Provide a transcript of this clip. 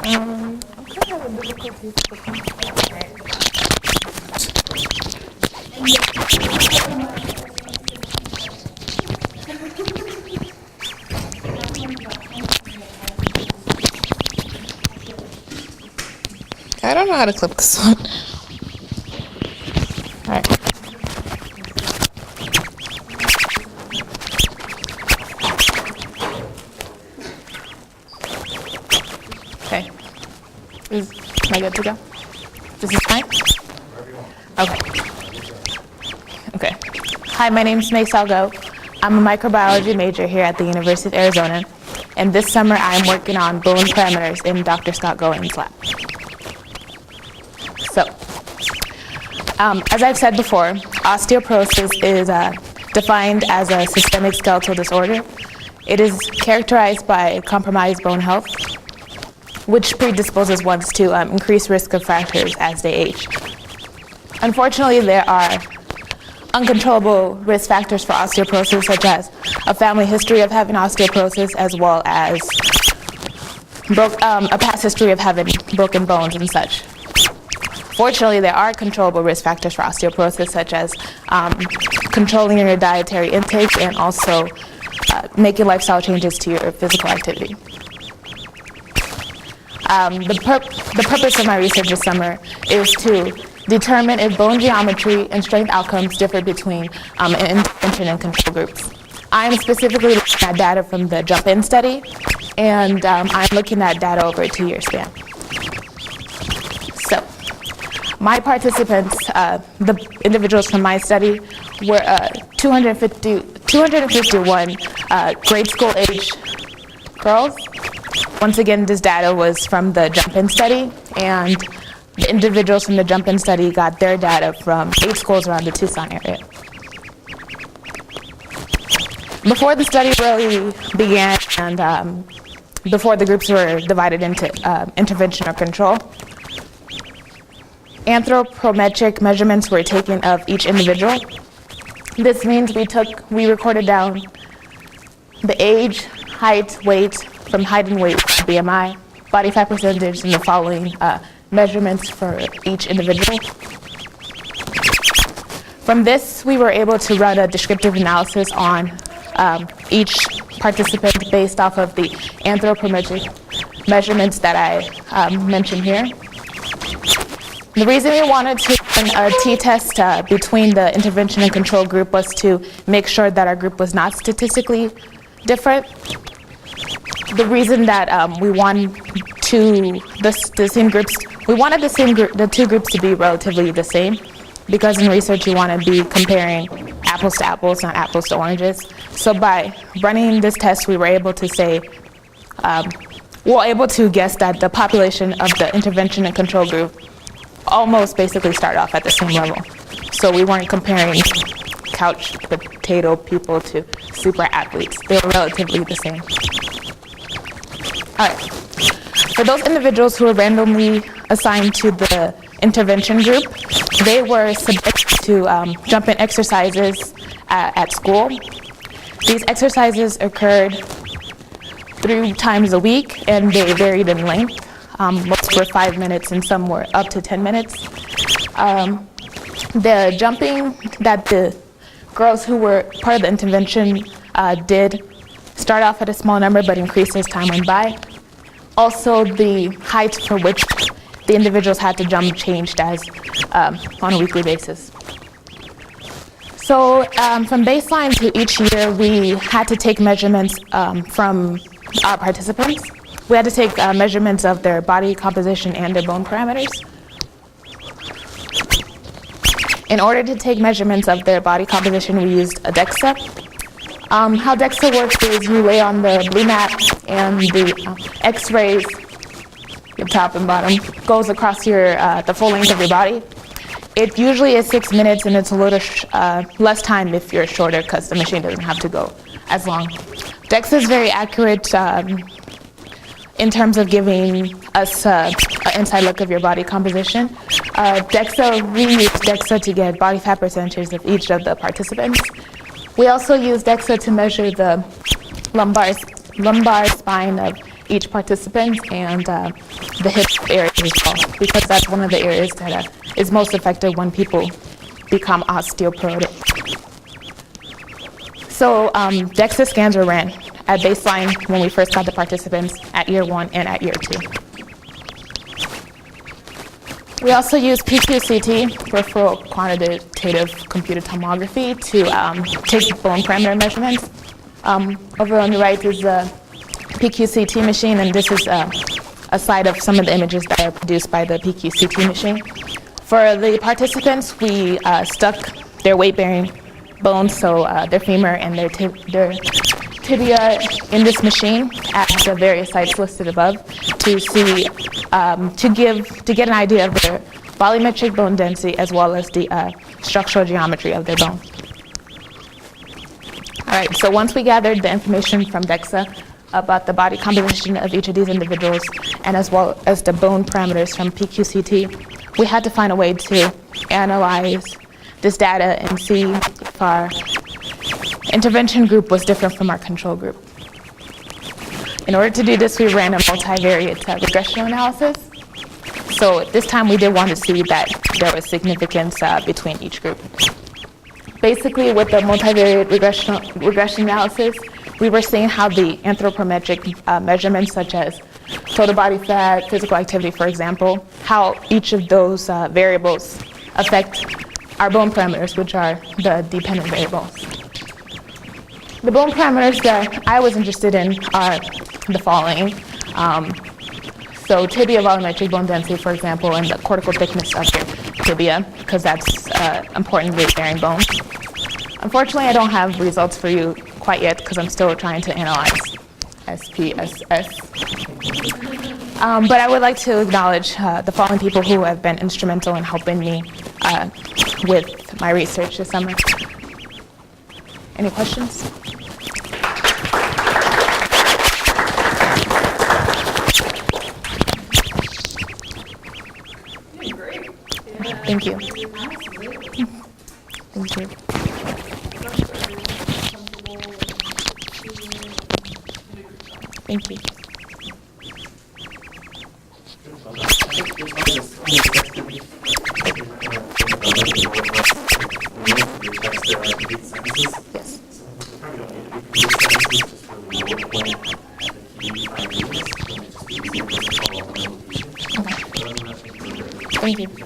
I'm kind of having difficulties with the concept. I don't know how to clip this one. All right. Okay. Am I good to go? This is fine? Okay. Okay. Hi, my name is Maisal. I'm a microbiology major here at the University of Arizona, and this summer I'm working on bone parameters in Dr. Scott Going's lab. So, as I've said before, osteoporosis is defined as a systemic skeletal disorder. It is characterized by compromised bone health, which predisposes one to increased risk of fractures as they age. Unfortunately, there are uncontrollable risk factors for osteoporosis, such as a family history of having osteoporosis, as well as a past history of having broken bones and such. Fortunately, there are controllable risk factors for osteoporosis, such as controlling your dietary intake and also making lifestyle changes to your physical activity. The purpose of my research this summer is to determine if bone geometry and strength outcomes differ between intervention and control groups. I'm specifically looking at data from the jump-in study, and I'm looking at data over a 2-year span. So, my participants, the individuals from my study, were 251 grade school age girls. Once again, this data was from the jump-in study, and the individuals from the jump-in study got their data from 8 schools around the Tucson area. Before the study really began, and before the groups were divided into intervention or control, anthropometric measurements were taken of each individual. This means we recorded down the age, height, weight, from height and weight, BMI, body fat percentage, and the following measurements for each individual. From this, we were able to run a descriptive analysis on each participant based off of the anthropometric measurements that I mentioned here. The reason we wanted to run a t-test between the intervention and control group was to make sure that our group was not statistically different. The reason that we wanted the two groups to be relatively the same, because in research you want to be comparing apples to apples, not apples to oranges. So by running this test, we were able to say, able to guess that the population of the intervention and control group almost basically start off at the same level. So we weren't comparing couch potato people to super athletes. They were relatively the same. All right. For those individuals who were randomly assigned to the intervention group, they were subjected to jump-in exercises at school. These exercises occurred 3 times a week, and they varied in length. Most were 5 minutes, and some were up to 10 minutes. The jumping that the girls who were part of the intervention did start off at a small number, but increased as time went by. Also, the height for which the individuals had to jump changed as on a weekly basis. So from baseline to each year, we had to take measurements from our participants. We had to take measurements of their body composition and their bone parameters. In order to take measurements of their body composition, we used a DEXA. How DEXA works is you lay on the blue mat, and the X-rays, the top and bottom, goes across the full length of your body. It usually is 6 minutes, and it's a little less time if you're shorter, because the machine doesn't have to go as long. DEXA is very accurate in terms of giving us an inside look of your body composition. We use DEXA to get body fat percentages of each of the participants. We also use DEXA to measure the lumbar spine of each participant and the hip area as well, because that's one of the areas that is most affected when people become osteoporotic. So DEXA scans were ran at baseline when we first got the participants, at year 1 and at year 2. We also use PQCT, peripheral quantitative computed tomography, to take bone parameter measurements. Over on the right is the PQCT machine, and this is a slide of some of the images that are produced by the PQCT machine. For the participants, we stuck their weight-bearing bones, so their femur and their tibia, in this machine at the various sites listed above to see, to get an idea of their volumetric bone density as well as the structural geometry of their bone. All right, so once we gathered the information from DEXA about the body composition of each of these individuals and as well as the bone parameters from PQCT, we had to find a way to analyze this data and see if our intervention group was different from our control group. In order to do this, we ran a multivariate regression analysis. So this time we did want to see that there was significance between each group. Basically, with the multivariate regression analysis, we were seeing how the anthropometric measurements such as total body fat, physical activity, for example, how each of those variables affect our bone parameters, which are the dependent variables. The bone parameters that I was interested in are the following. So tibia volumetric bone density, for example, and the cortical thickness of your tibia, because that's important weight-bearing bone. Unfortunately, I don't have results for you quite yet because I'm still trying to analyze SPSS. But I would like to acknowledge the following people who have been instrumental in helping me with my research this summer. Any questions? Great. Thank you. Thank you. Thank you. Yes. Okay. Thank you.